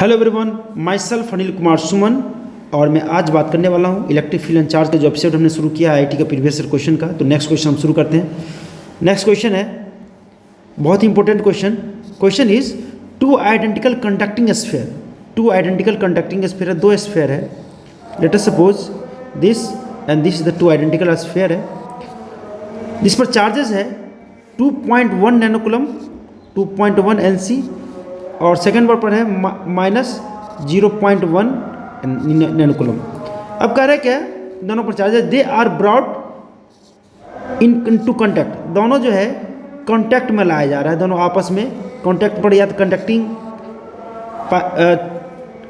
Hello everyone, myself Anil Kumar Suman और मैं आज बात करने वाला हूँ इलेक्ट्रिक फील्ड एंड चार्ज का जो एपिसोड हमने शुरू किया आईआईटी का प्रीवियस ईयर क्वेश्चन का। तो नेक्स्ट क्वेश्चन हम शुरू करते हैं। नेक्स्ट क्वेश्चन है बहुत ही important question. Question is two identical conducting sphere. Two identical conducting sphere है, दो स्फीयर है। Let us suppose this and this is the two identical sphere है। जिस पर चार्जेस है 2.1 नैनोकूलम, 2.1 एनसी और सेकेंड वर्ड पर है -0.1 नैनोकूलम। अब कह रहे क्या है, दोनों पर charges they are brought in to contact. दोनों जो है कॉन्टैक्ट में लाया जा रहा है, दोनों आपस में कॉन्टैक्ट पर या तो कंडक्टिंग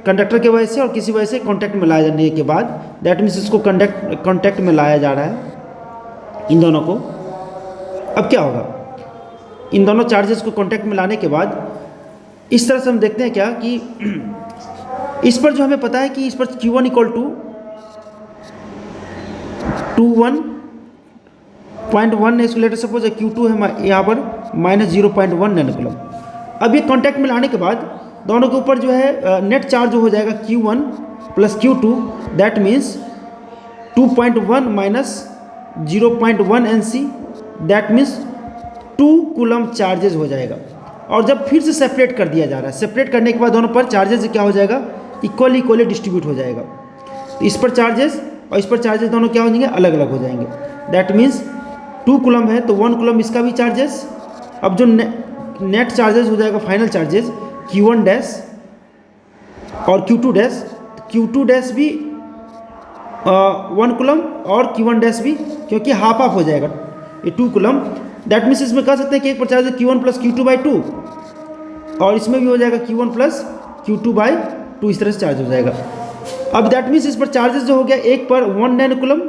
कंडक्टर की वजह से और किसी वजह से कॉन्टैक्ट में लाया जाने के बाद दैट मीन्स इसको कॉन्टैक्ट में लाया जा रहा है इन दोनों को। अब क्या होगा, इन दोनों चार्जेस को कॉन्टैक्ट में लाने के बाद इस तरह से हम देखते हैं क्या कि इस पर जो हमें पता है कि इस पर Q1 इक्वल टू 21.1 है, इसको लेटर सपोज Q2 है यहाँ पर -0.1 नैनोकूलम। अब ये कॉन्टैक्ट में लाने के बाद दोनों के ऊपर जो है नेट चार्ज हो जाएगा Q1 plus Q2, that means 2.1 minus 0.1 NC, that means 2 coulomb charges हो जाएगा। और जब फिर से सेपरेट कर दिया जा रहा है, सेपरेट करने के बाद दोनों पर चार्जेस क्या हो जाएगा, इक्वली डिस्ट्रीब्यूट हो जाएगा। तो इस पर चार्जेस और इस पर चार्जेस दोनों क्या हो जाएंगे, अलग अलग हो जाएंगे। दैट मीन्स 2 कूलम है तो 1 कूलम इसका भी चार्जेस। अब जो नेट चार्जेस हो जाएगा, फाइनल चार्जेस Q1 डैश और Q2 डैश। Q2 डैश भी 1 कूलम और Q1 डैश भी, क्योंकि हाफ हाफ हो जाएगा ये 2 कूलम। दैट मीन्स इसमें कह सकते हैं कि एक पर चार्ज है Q1 प्लस Q2/2 और इसमें भी हो जाएगा Q1 प्लस Q2/2, इस तरह से चार्ज हो जाएगा। अब दैट मीन्स इस पर चार्जेस जो हो गया, एक पर 1 नैनोकूलम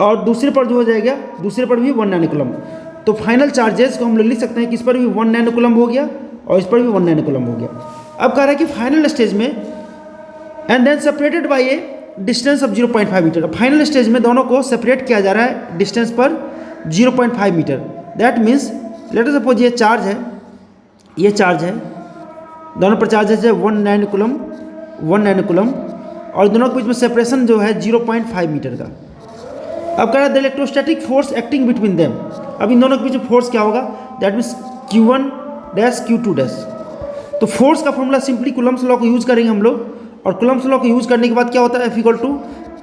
और दूसरे पर जो हो जाएगा, दूसरे पर भी 1 नैनोकूलम। तो फाइनल चार्जेस को हम लिख सकते हैं कि इस पर भी 1 नैनोकूलम हो गया और इस पर भी 1 नैनोकूलम हो गया। अब कह रहा है कि फाइनल स्टेज में and then separated by a distance of 0.5 metre. Final stage में दोनों को सेपरेट किया जा रहा है डिस्टेंस पर 0.5 metre. That means let us suppose ये चार्ज है, ये चार्ज है, दोनों पर चार्जेस है 1 नैनोकूलम और दोनों के बीच में सेपरेशन जो है 0.5 मीटर का। अब कह रहा है the electrostatic force acting between them. अब इन दोनों के बीच में फोर्स क्या होगा, that means Q1 dash Q2 dash. तो फोर्स का फॉर्मूला सिंपली कूलम्स लॉ को यूज़ करेंगे हम लोग, और कूलम्स लॉ को यूज़ करने के बाद क्या होता है, F =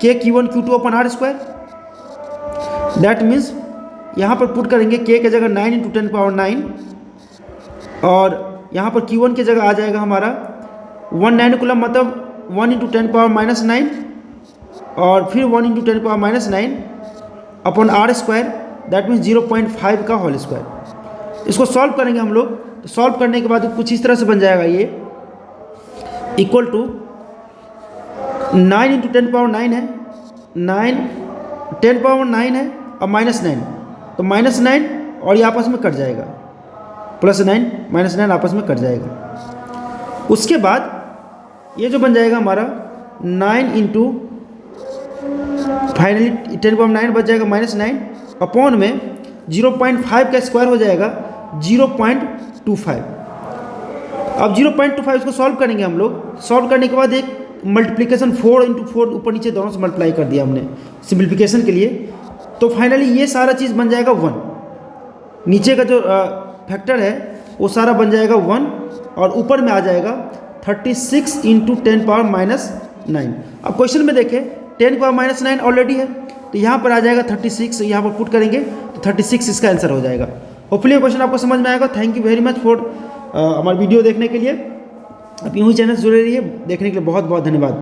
K Q1 Q2/r²। That means यहाँ पर पुट करेंगे K की जगह 9 × 10⁹ और यहाँ पर Q1 की जगह आ जाएगा हमारा 1 नैनोकूलम, मतलब 1 × 10⁻⁹ और फिर 1 × 10⁻⁹ अपॉन r², दैट मीन्स 0.5 का होल स्क्वायर। इसको सॉल्व करेंगे हम लोग, तो सॉल्व करने के बाद कुछ इस तरह से बन जाएगा, ये इक्वल टू 9 × 10⁻⁹ है, 10⁻⁹ है और -9, तो -9 और ये आपस में कट जाएगा, +9 -9 आपस में कट जाएगा। उसके बाद ये जो बन जाएगा हमारा 9 × फाइनली 10⁻⁹ बच जाएगा -9 अपॉन में 0.5 का स्क्वायर हो जाएगा 0.25। अब 0.25 इसको सॉल्व करेंगे हम लोग। सॉल्व करने के बाद एक मल्टीप्लिकेशन 4 × 4 ऊपर नीचे दोनों से मल्टीप्लाई कर दिया हमने सिंप्लीफिकेशन के लिए। तो फाइनली ये सारा चीज़ बन जाएगा 1, नीचे का जो फैक्टर है वो सारा बन जाएगा 1 और ऊपर में आ जाएगा 36 × 10⁻⁹। अब क्वेश्चन में देखें 10⁻⁹ ऑलरेडी है, तो यहाँ पर आ जाएगा 36, यहाँ पर पुट करेंगे तो 36 इसका आंसर हो जाएगा। होपफुली क्वेश्चन आपको समझ में आएगा। Thank you very much for हमारा वीडियो देखने के लिए। आप यूँ ही चैनल से जुड़े रहिए, देखने के लिए बहुत बहुत धन्यवाद।